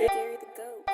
Gary the goat.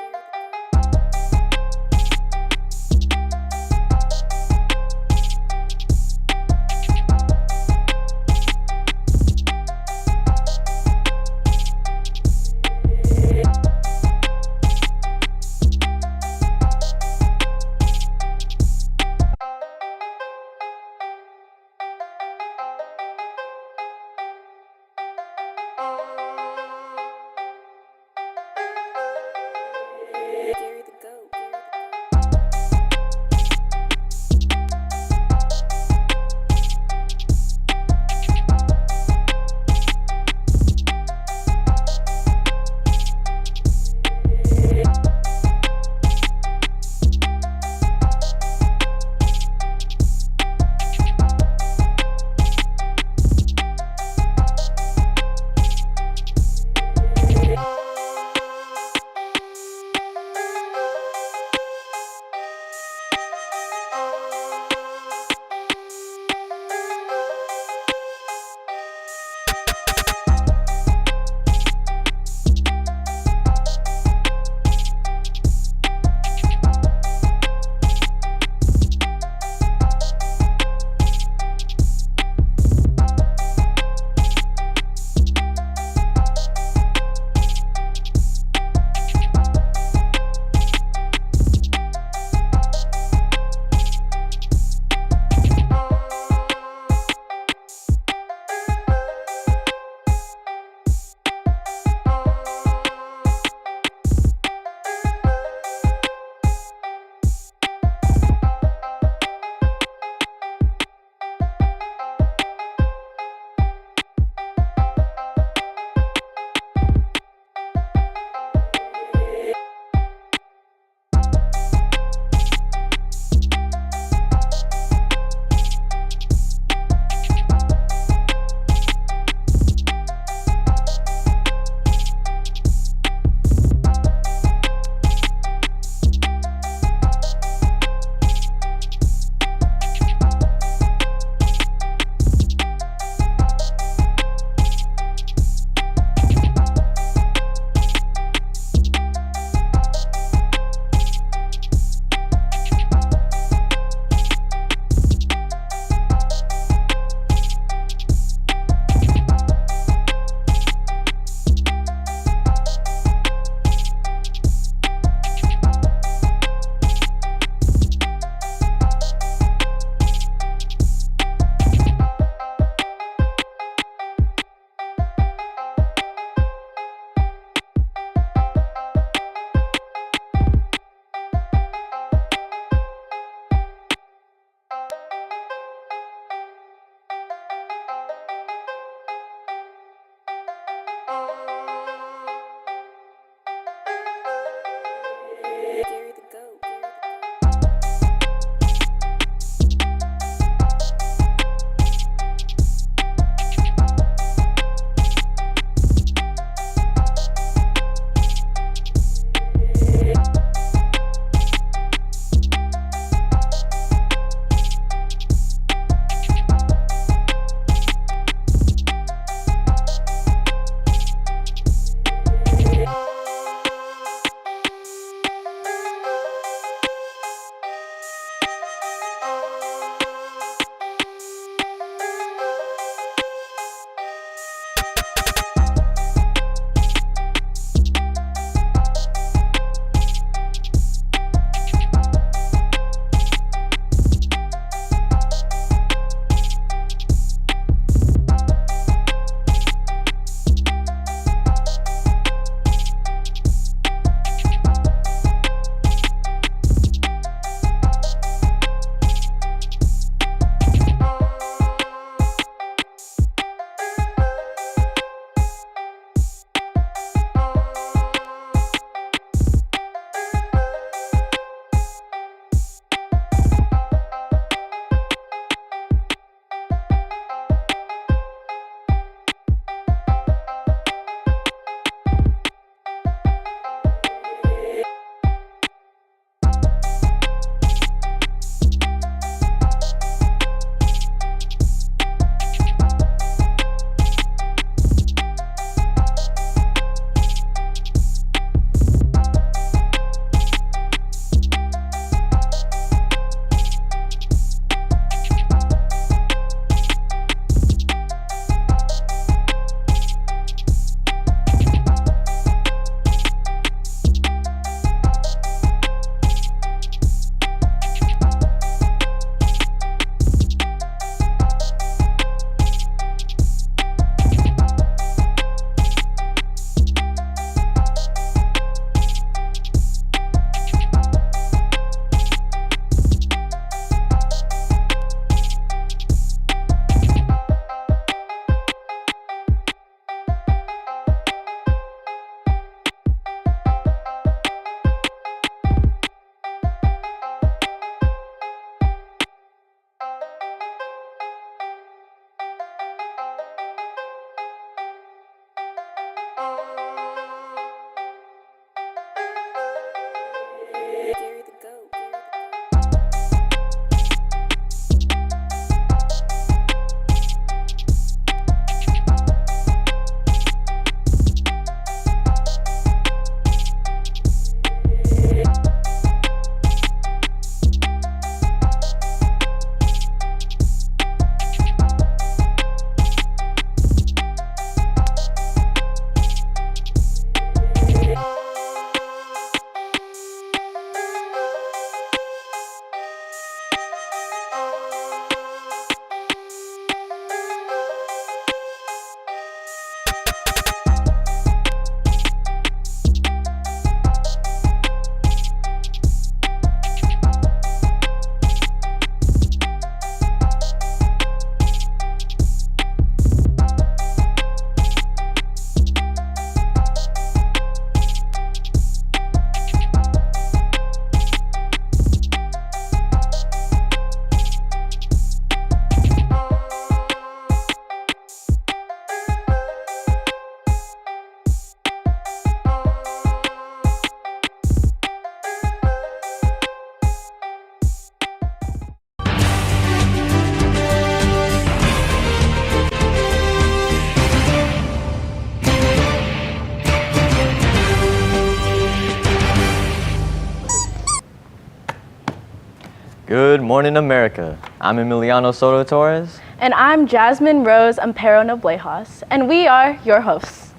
Good morning, America. I'm Emiliano Soto Torres. And I'm Jasmine Rose Ampero Noblejas, and we are your hosts.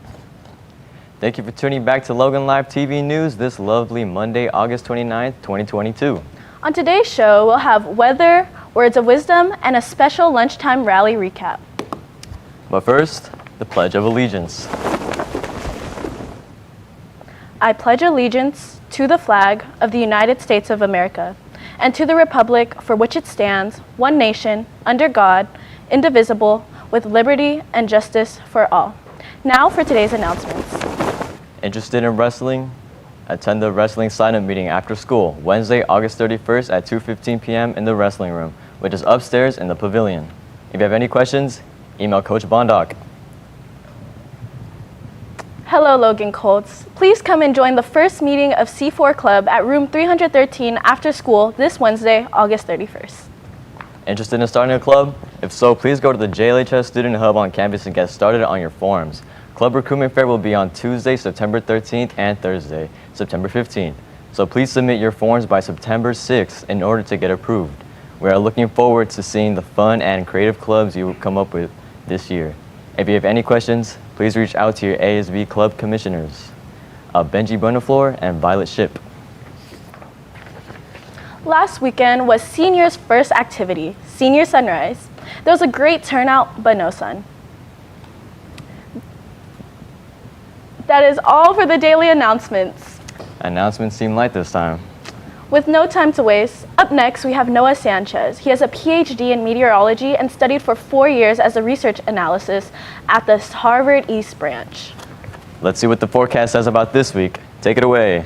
Thank you for tuning back to Logan Live TV News this lovely Monday, August 29th, 2022. On today's show, we'll have weather, words of wisdom, and a special lunchtime rally recap. But first, the Pledge of Allegiance. I pledge allegiance to the flag of the United States of America and to the republic for which it stands, one nation, under God, indivisible, with liberty and justice for all. Now for today's announcements. Interested in wrestling? Attend the Wrestling Sign-Up Meeting after school, Wednesday, August 31st at 2:15 p.m. in the Wrestling Room, which is upstairs in the pavilion. If you have any questions, email Coach Bondoc. Hello, Logan Colts. Please come and join the first meeting of C4 Club at room 313 after school this Wednesday, August 31st. Interested in starting a club? If so, please go to the JLHS Student Hub on campus and get started on your forms. Club recruitment fair will be on Tuesday, September 13th and Thursday, September 15th. So please submit your forms by September 6th in order to get approved. We are looking forward to seeing the fun and creative clubs you come up with this year. If you have any questions, please reach out to your ASB club commissioners, Benji Boniflor and Violet Ship. Last weekend was seniors' first activity, Senior Sunrise. There was a great turnout, but no sun. That is all for the daily announcements. Announcements seem light this time. With no time to waste, up next we have Noah Sanchez. He has a PhD in meteorology and studied for 4 years as a research analyst at the Harvard East Branch. Let's see what the forecast says about this week. Take it away.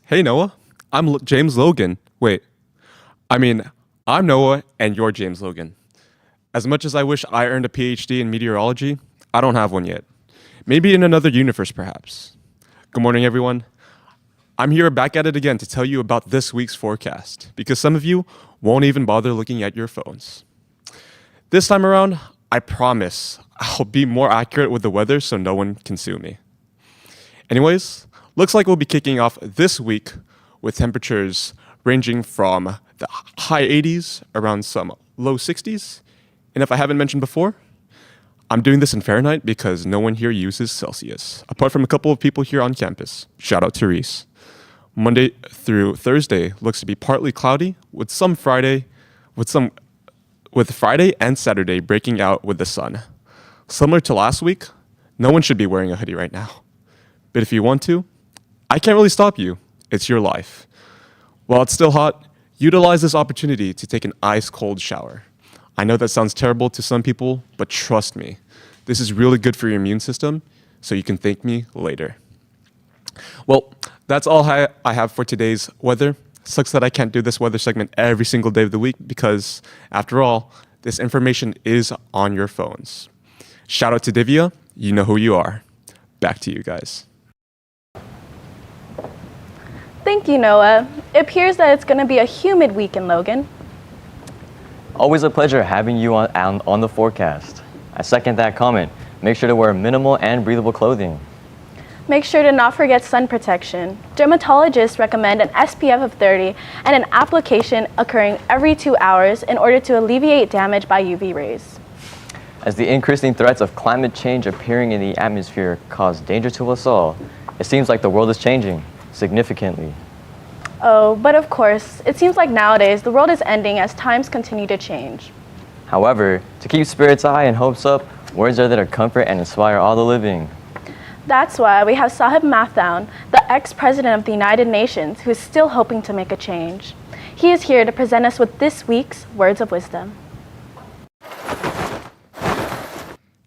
Hey Noah, I'm James Logan. I'm Noah and you're James Logan. As much as I wish I earned a PhD in meteorology, I don't have one yet. Maybe in another universe, perhaps. Good morning, everyone. I'm here back at it again to tell you about this week's forecast, because some of you won't even bother looking at your phones. This time around, I promise I'll be more accurate with the weather so no one can sue me. Anyways, looks like we'll be kicking off this week with temperatures ranging from the high 80s around some low 60s. And if I haven't mentioned before, I'm doing this in Fahrenheit because no one here uses Celsius, apart from a couple of people here on campus. Shout out to Reese. Monday through Thursday looks to be partly cloudy with Friday and Saturday breaking out with the sun. Similar to last week, no one should be wearing a hoodie right now. But if you want to, I can't really stop you. It's your life. While it's still hot, utilize this opportunity to take an ice-cold shower. I know that sounds terrible to some people, but trust me, this is really good for your immune system, so you can thank me later. Well, that's all I have for today's weather. Sucks that I can't do this weather segment every single day of the week because, after all, this information is on your phones. Shout out to Divya, you know who you are. Back to you guys. Thank you, Noah. It appears that it's going to be a humid week in Logan. Always a pleasure having you on the forecast. I second that comment. Make sure to wear minimal and breathable clothing. Make sure to not forget sun protection. Dermatologists recommend an SPF of 30 and an application occurring every 2 hours in order to alleviate damage by UV rays. As the increasing threats of climate change appearing in the atmosphere cause danger to us all, it seems like the world is changing significantly. Oh, but of course, it seems like nowadays the world is ending as times continue to change. However, to keep spirits high and hopes up, words are there to comfort and inspire all the living. That's why we have Sahib Mathaun, the ex-president of the United Nations, who is still hoping to make a change. He is here to present us with this week's Words of Wisdom.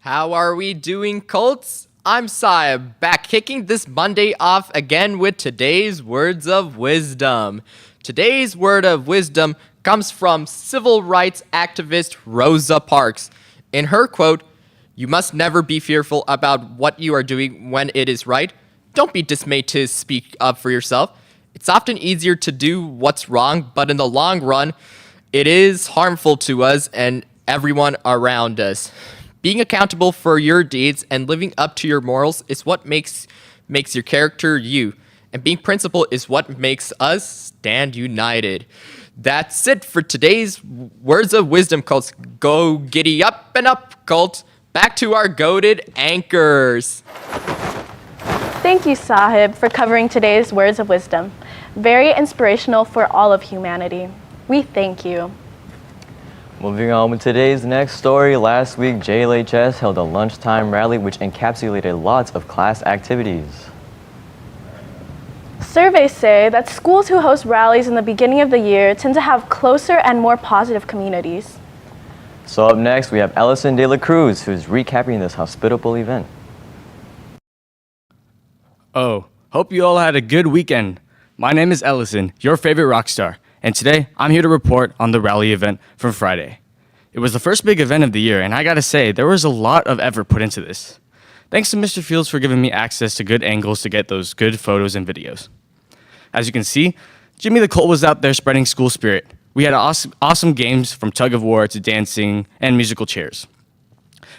How are we doing, Colts? I'm Saib, back kicking this Monday off again with today's Words of Wisdom. Today's Word of Wisdom comes from civil rights activist Rosa Parks. In her quote, "You must never be fearful about what you are doing when it is right. Don't be dismayed to speak up for yourself. It's often easier to do what's wrong, but in the long run, it is harmful to us and everyone around us. Being accountable for your deeds and living up to your morals is what makes your character you. And being principled is what makes us stand united. That's it for today's Words of Wisdom, cults. Go giddy up and up, cult. Back to our goated anchors. Thank you, Sahib, for covering today's Words of Wisdom. Very inspirational for all of humanity. We thank you. Moving on with today's next story, last week JLHS held a lunchtime rally which encapsulated lots of class activities. Surveys say that schools who host rallies in the beginning of the year tend to have closer and more positive communities. So up next, we have Ellison De La Cruz, who's recapping this hospitable event. Oh, hope you all had a good weekend. My name is Ellison, your favorite rock star, and today I'm here to report on the rally event from Friday. It was the first big event of the year, and I gotta say, there was a lot of effort put into this. Thanks to Mr. Fields for giving me access to good angles to get those good photos and videos. As you can see, Jimmy the Colt was out there spreading school spirit. We had awesome games from tug of war to dancing and musical chairs.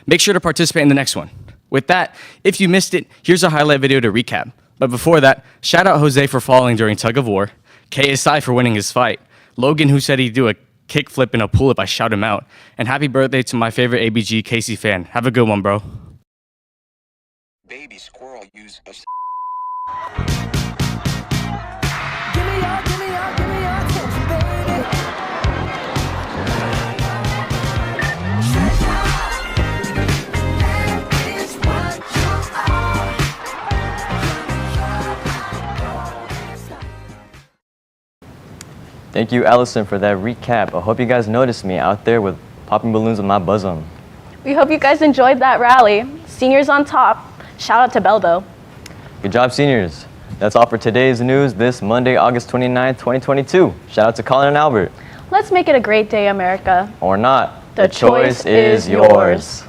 Make sure to participate in the next one. With that, if you missed it, here's a highlight video to recap. But before that, shout out Jose for falling during tug of war, KSI for winning his fight, Logan who said he'd do a kickflip in a pool if I shout him out, and happy birthday to my favorite ABG Casey fan. Have a good one, bro. Baby squirrel use a Thank you, Ellison, for that recap. I hope you guys noticed me out there with popping balloons on my bosom. We hope you guys enjoyed that rally. Seniors on top. Shout out to Beldo. Good job, seniors. That's all for today's news this Monday, August 29th, 2022. Shout out to Colin and Albert. Let's make it a great day, America. Or not. The choice is yours.